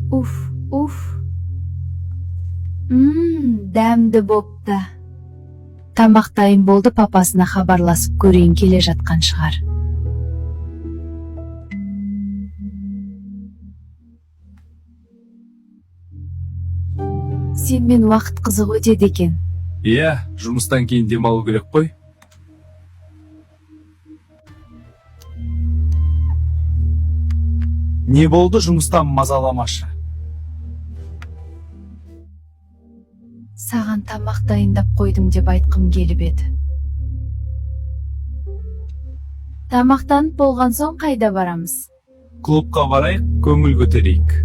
Уф, уф. Дәмді бопты. Тамақ дайын болды, папасына хабарласып көрейін, келе жатқан шығар. Сенмен уақыт қызық өтеді екен. Иә, жұмыстан кейін демалу керек қой. Не болды, жұмыстан мазаламашы. Саған тамақ дайындап қойдым деп айтқым келіп еді. Тамақтанып болған соң қайда барамыз? Клубқа барайық, көңіл көтерейік.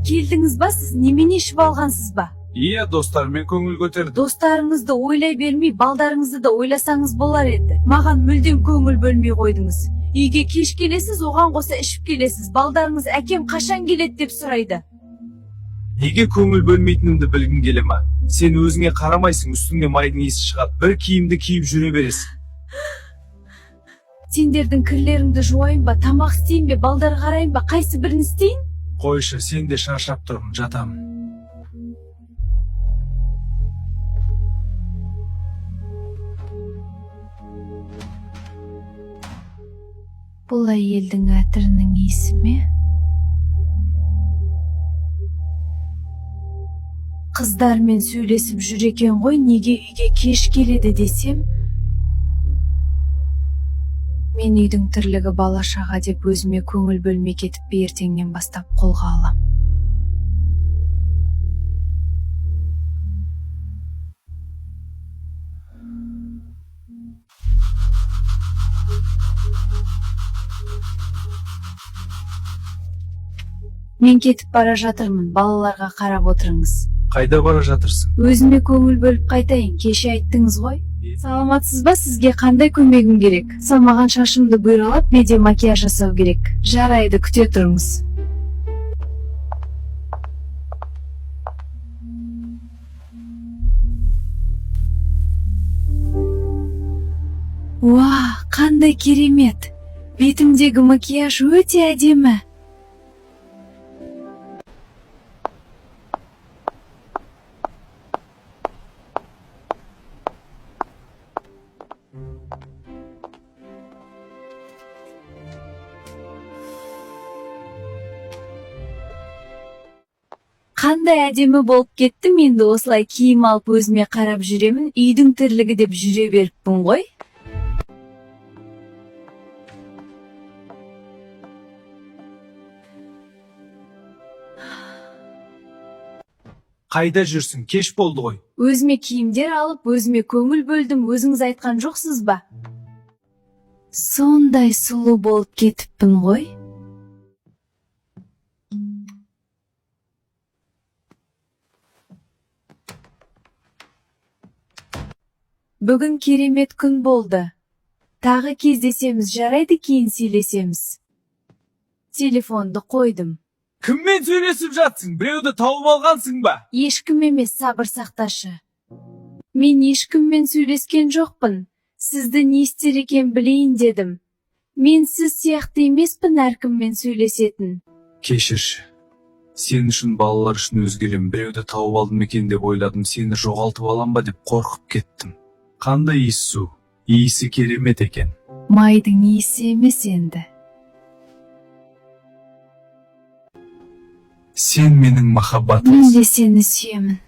Келдіңіз ба, сіз немене ішіп алғансыз ба? Иә, достармен көңіл көтерді. Достарыңызды ойлай бермей, балдарыңызды да ойласаңыз болар еді. Маған мүлдем көңіл бөлмей қойдыңыз. Үйге кеш келесіз, оған қоса ішіп келесіз. Балдарыңыз әкем қашан келеді деп сұрайды. Неге көңіл бөлмейтінімді білгің келе ма? Сен өзіңе қарамайсың, үстіңе майдың иісі шығады. Бір киімді киіп жүре бересің. Сендердің кірлеріңді жуайын ба, тамақ істейін бе, балдар қарайын ба, қайсы бірін істейін? Қойшы, сен де шаршап тұрмын, жатамын. Бұл әйелдің әтірінің иісі ме? Қыздармен сөйлесіп жүр екен ғой, неге үйге кеш келеді десем? Мен үйдің тірлігі бала-шаға деп өзіме көңіл бөлмей кетіп ертеңнен бастап қолға алам. Мен кетіп бара жатырмын, балаларға қарап отырыңыз. Қайда бара жатырсың? Өзіме көңіл бөліп қайтайын, кеше айттыңыз ғой. Саламатсыз ба, сізге қандай көмегім керек? Салмаған шашымды бұйралап, менде макияж жасау керек. Жарайды, күте тұрыңыз. Уа, қандай керемет! Бетімдегі макияж өте әдемі. Қандай әдемі болып кеттім, енді осылай киім алып өзіме қарап жүремін, үйдің тірлігі деп жүре беріппін ғой. Қайда жүрсің? Кеш болды ғой. Өзіме киімдер алып, өзіме көңіл бөлдім, өзіңіз айтқан жоқсыз ба? Сондай сұлу болып кетіппін ғой. Бүгін керемет күн болды. Тағы кездесеміз, жарайды, кейін сөйлесеміз. Телефонды қойдым. Кіммен сөйлесіп жатсың? Біреуді тауып алғансың ба? Ешкім емес, сабыр сақташы. Мен ешкіммен сөйлескен жоқпын. Сізді не істер екен білейін дедім. Мен сіз сияқты емеспін әркіммен сөйлесетін. Кешірші. Сен үшін, балалар үшін өзгерем. Біреуді тауып алдым екен деп ойладым. Сені жоғалтып алам ба деп қорқып кеттім. Қандай иіс су? Иісі керемет екен. Майдың иісі емес енді. Сен менің махаббатым. Мен де сені сүйемін.